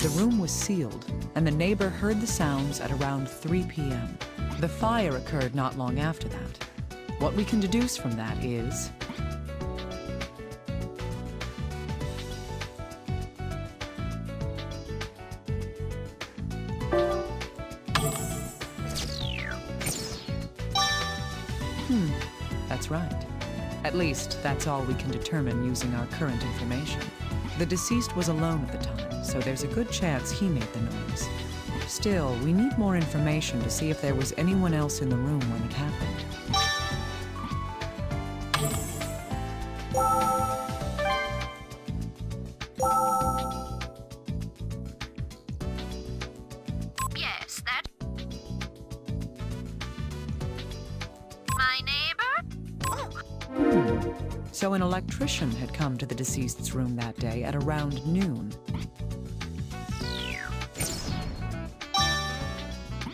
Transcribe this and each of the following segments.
The room was sealed, and the neighbor heard the sounds at around 3 p.m. The fire occurred not long after that. What we can deduce from that is... That's right. At least, that's all we can determine using our current information. The deceased was alone at the time, so there's a good chance he made the noise. Still, we need more information to see if there was anyone else in the room when it happened. Yes, that... My neighbor? Oh. So an electrician had come to the deceased's room that day at around noon.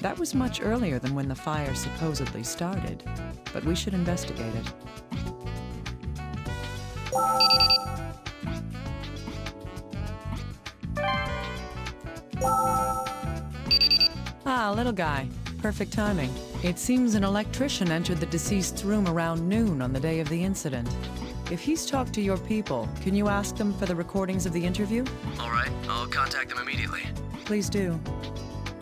That was much earlier than when the fire supposedly started, but we should investigate it. Ah, little guy. Perfect timing. It seems an electrician entered the deceased's room around noon on the day of the incident. If he's talked to your people, can you ask them for the recordings of the interview? All right, I'll contact them immediately. Please do.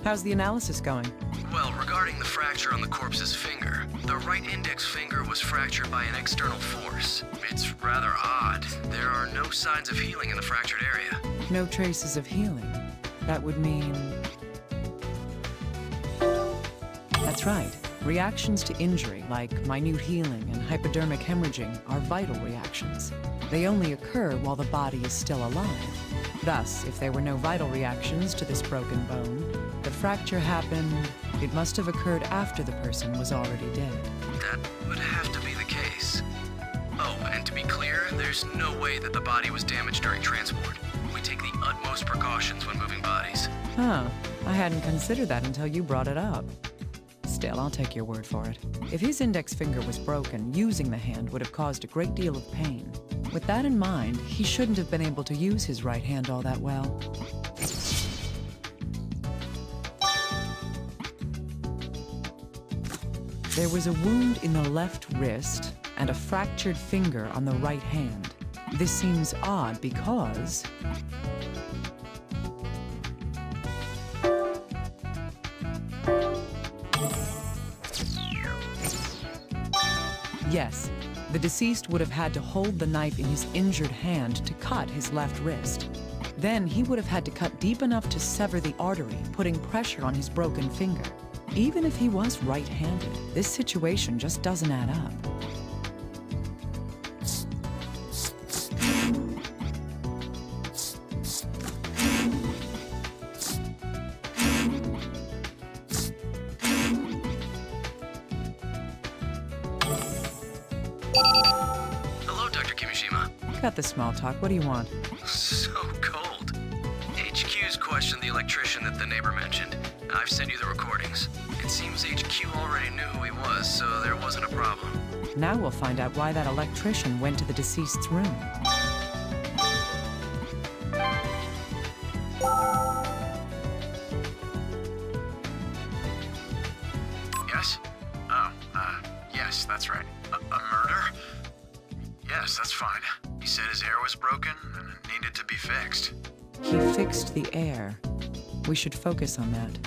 How's the analysis going? Well, regarding the fracture on the corpse's finger, the right index finger was fractured by an external force. It's rather odd. There are no signs of healing in the fractured area. No traces of healing. That would mean... That's right. Reactions to injury, like minute healing and hypodermic hemorrhaging, are vital reactions. They only occur while the body is still alive. Thus, if there were no vital reactions to this broken bone, the fracture happened... It must have occurred after the person was already dead. That would have to be the case. Oh, and to be clear, there's no way that the body was damaged during transport. We take the utmost precautions when moving bodies. Huh. I hadn't considered that until you brought it up. Still, I'll take your word for it. If his index finger was broken, using the hand would have caused a great deal of pain. With that in mind, he shouldn't have been able to use his right hand all that well. There was a wound in the left wrist and a fractured finger on the right hand. This seems odd because... Yes, the deceased would have had to hold the knife in his injured hand to cut his left wrist. Then he would have had to cut deep enough to sever the artery, putting pressure on his broken finger. Even if he was right-handed, this situation just doesn't add up. Hello, Dr. Kimishima. Got the small talk. What do you want? So cold. HQ's questioned the electrician that the neighbor mentioned. I've sent you the recordings. It seems HQ already knew who he was, so there wasn't a problem. Now we'll find out why that electrician went to the deceased's room. Yes? Oh, yes, that's right. A murder? Yes, that's fine. He said his air was broken and it needed to be fixed. He fixed the air. We should focus on that.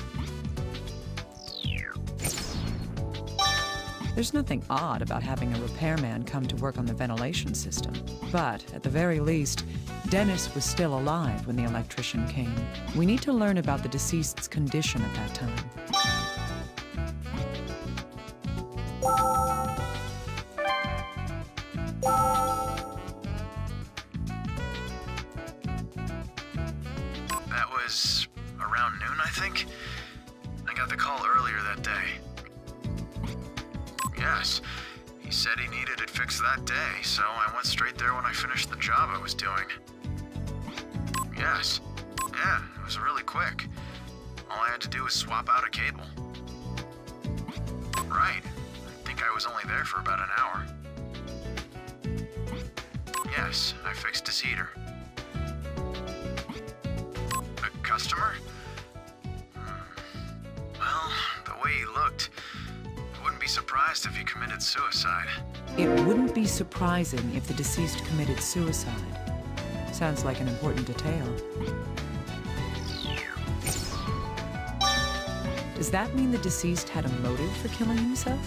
There's nothing odd about having a repairman come to work on the ventilation system. But, at the very least, Dennis was still alive when the electrician came. We need to learn about the deceased's condition at that time. That was around noon, I think? I got the call earlier that day. Yes, he said he needed it fixed that day, so I went straight there when I finished the job I was doing. Yes. Yeah, it was really quick. All I had to do was swap out a cable. Right. I think I was only there for about an hour. Yes, I fixed his heater. A customer? Well, the way he looked, I wouldn't be surprised if he committed suicide. It wouldn't be surprising if the deceased committed suicide. Sounds like an important detail. Does that mean the deceased had a motive for killing himself?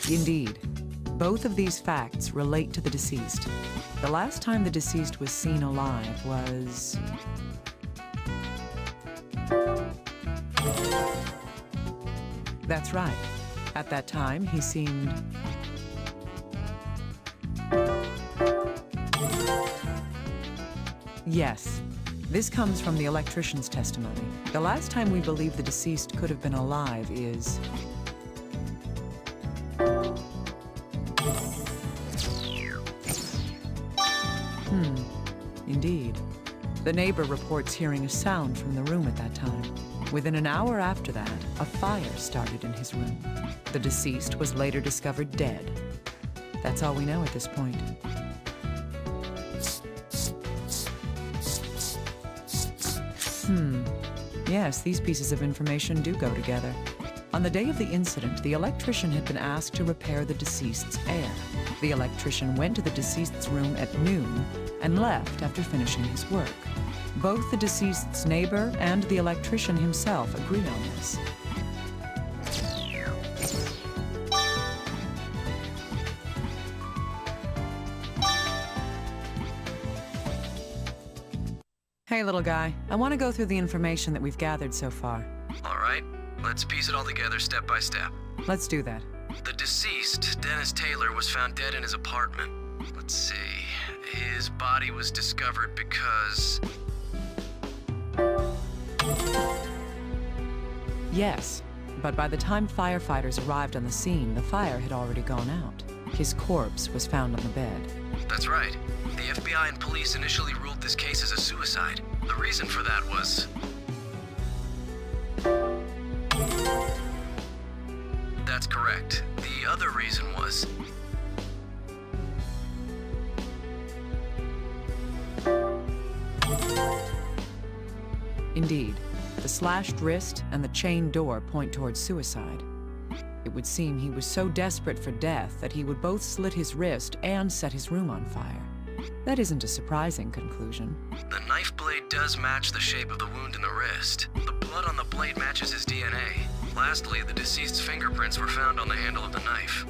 Indeed. Both of these facts relate to the deceased. The last time the deceased was seen alive was... That's right. At that time, he seemed... Yes. This comes from the electrician's testimony. The last time we believe the deceased could have been alive is... Indeed. The neighbor reports hearing a sound from the room at that time. Within an hour after that, a fire started in his room. The deceased was later discovered dead. That's all we know at this point. Yes, these pieces of information do go together. On the day of the incident, the electrician had been asked to repair the deceased's air. The electrician went to the deceased's room at noon and left after finishing his work. Both the deceased's neighbor and the electrician himself agree on this. Hey, little guy. I want to go through the information that we've gathered so far. All right, let's piece it all together step by step. Let's do that. The deceased, Dennis Taylor, was found dead in his apartment. Let's see. His body was discovered because... Yes, but by the time firefighters arrived on the scene, the fire had already gone out. His corpse was found on the bed. That's right. The FBI and police initially ruled this case as a suicide. The reason for that was... That's correct. The other reason was... Indeed, the slashed wrist and the chain door point towards suicide. It would seem he was so desperate for death that he would both slit his wrist and set his room on fire. That isn't a surprising conclusion. The knife blade does match the shape of the wound in the wrist. The blood on the blade matches his DNA. Lastly, the deceased's fingerprints were found on the handle of the knife.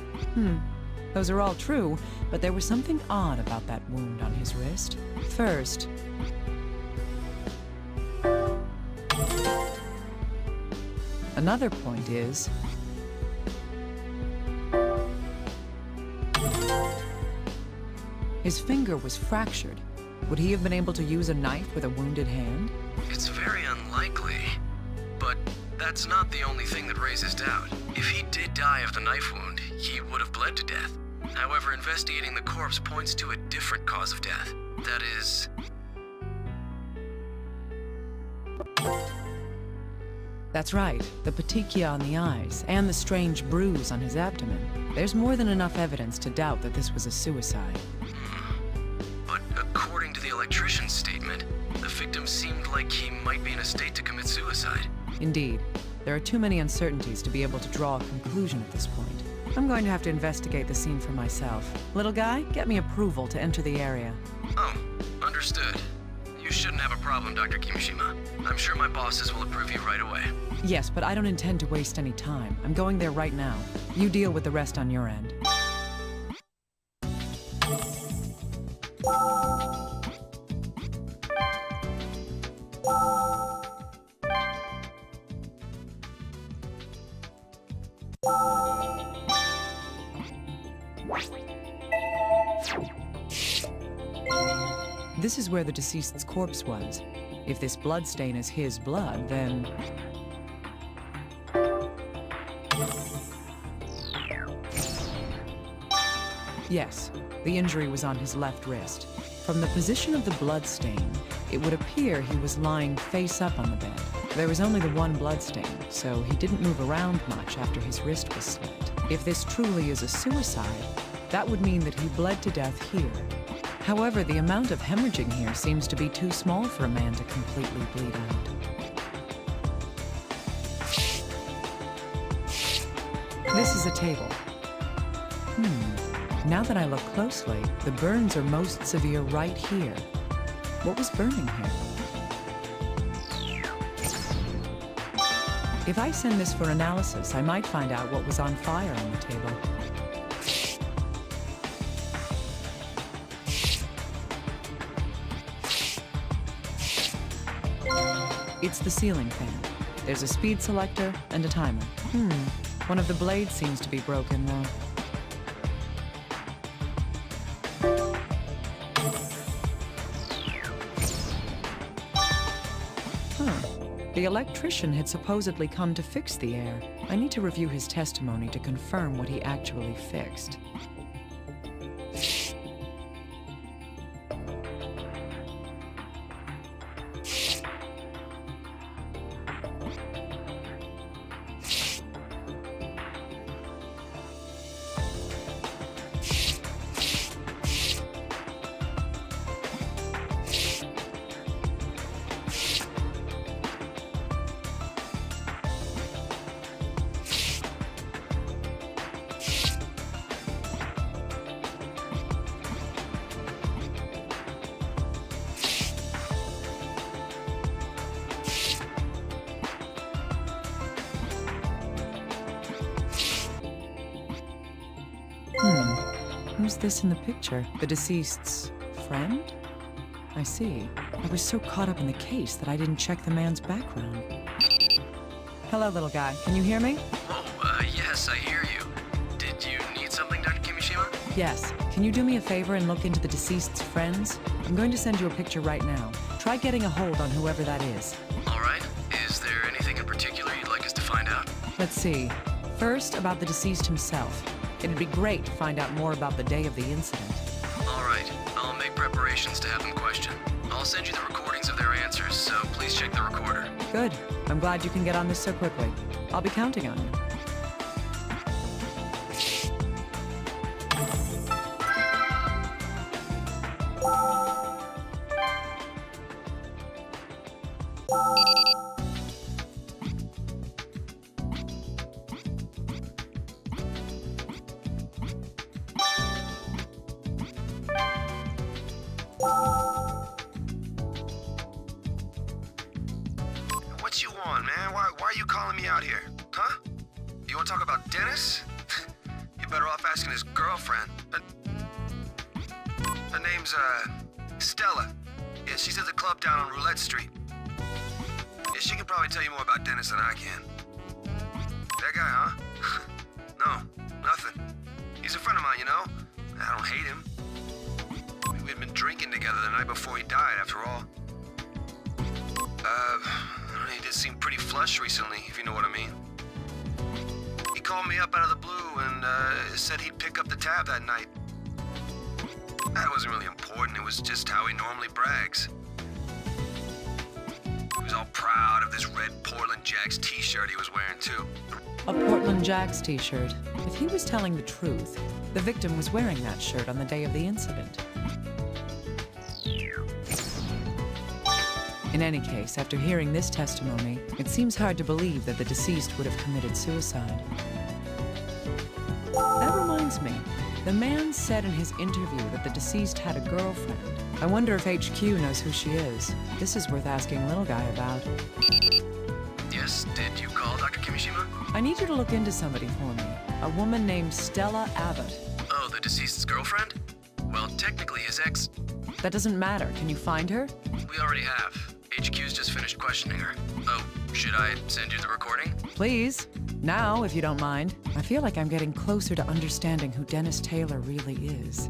Those are all true, but there was something odd about that wound on his wrist. First, another point is... his finger was fractured. Would he have been able to use a knife with a wounded hand? It's very unlikely. But that's not the only thing that raises doubt. If he did die of the knife wound, he would have bled to death. However, investigating the corpse points to a different cause of death. That is... That's right, the petechia on the eyes, and the strange bruise on his abdomen. There's more than enough evidence to doubt that this was a suicide. But according to the electrician's statement, the victim seemed like he might be in a state to commit suicide. Indeed, there are too many uncertainties to be able to draw a conclusion at this point. I'm going to have to investigate the scene for myself. Little guy, get me approval to enter the area. Oh, understood. You shouldn't have a problem, Dr. Kimishima. I'm sure my bosses will approve you right away. Yes, but I don't intend to waste any time. I'm going there right now. You deal with the rest on your end. This is where the deceased's corpse was. If this bloodstain is his blood, then... Yes, the injury was on his left wrist. From the position of the bloodstain, it would appear he was lying face up on the bed. There was only the one bloodstain, so he didn't move around much after his wrist was slit. If this truly is a suicide, that would mean that he bled to death here. However, the amount of hemorrhaging here seems to be too small for a man to completely bleed out. This is a table. Now that I look closely, the burns are most severe right here. What was burning here? If I send this for analysis, I might find out what was on fire on the table. It's the ceiling fan. There's a speed selector and a timer. One of the blades seems to be broken, though. The electrician had supposedly come to fix the air. I need to review his testimony to confirm what he actually fixed. Who's this in the picture? The deceased's friend? I see. I was so caught up in the case that I didn't check the man's background. Hello, little guy. Can you hear me? Oh, yes, I hear you. Did you need something, Dr. Kimishima? Yes. Can you do me a favor and look into the deceased's friends? I'm going to send you a picture right now. Try getting a hold on whoever that is. All right. Is there anything in particular you'd like us to find out? Let's see. First, about the deceased himself. It'd be great to find out more about the day of the incident. All right. I'll make preparations to have them question. I'll send you the recordings of their answers, so please check the recorder. Good. I'm glad you can get on this so quickly. I'll be counting on you. What you want, man? Why are you calling me out here? Huh? You want to talk about Dennis? You're better off asking his girlfriend. Her name's, Stella. Yeah, she's at the club down on Roulette Street. Yeah, she can probably tell you more about Dennis than I can. That guy, huh? No, nothing. He's a friend of mine, you know? I don't hate him. We'd been drinking together the night before he died, after all. He did seem pretty flush recently, if you know what I mean. He called me up out of the blue and, said he'd pick up the tab that night. That wasn't really important, it was just how he normally brags. He was all proud of this red Portland Jacks t-shirt he was wearing, too. A Portland Jacks t-shirt. If he was telling the truth, the victim was wearing that shirt on the day of the incident. In any case, after hearing this testimony, it seems hard to believe that the deceased would have committed suicide. That reminds me, the man said in his interview that the deceased had a girlfriend. I wonder if HQ knows who she is. This is worth asking Little Guy about. Yes, did you call Dr. Kimishima? I need you to look into somebody for me. A woman named Stella Abbott. Oh, the deceased's girlfriend? Well, technically his ex... That doesn't matter. Can you find her? We already have. HQ's just finished questioning her. Oh, Should I send you the recording? Please. Now, if you don't mind. I feel like I'm getting closer to understanding who Dennis Taylor really is.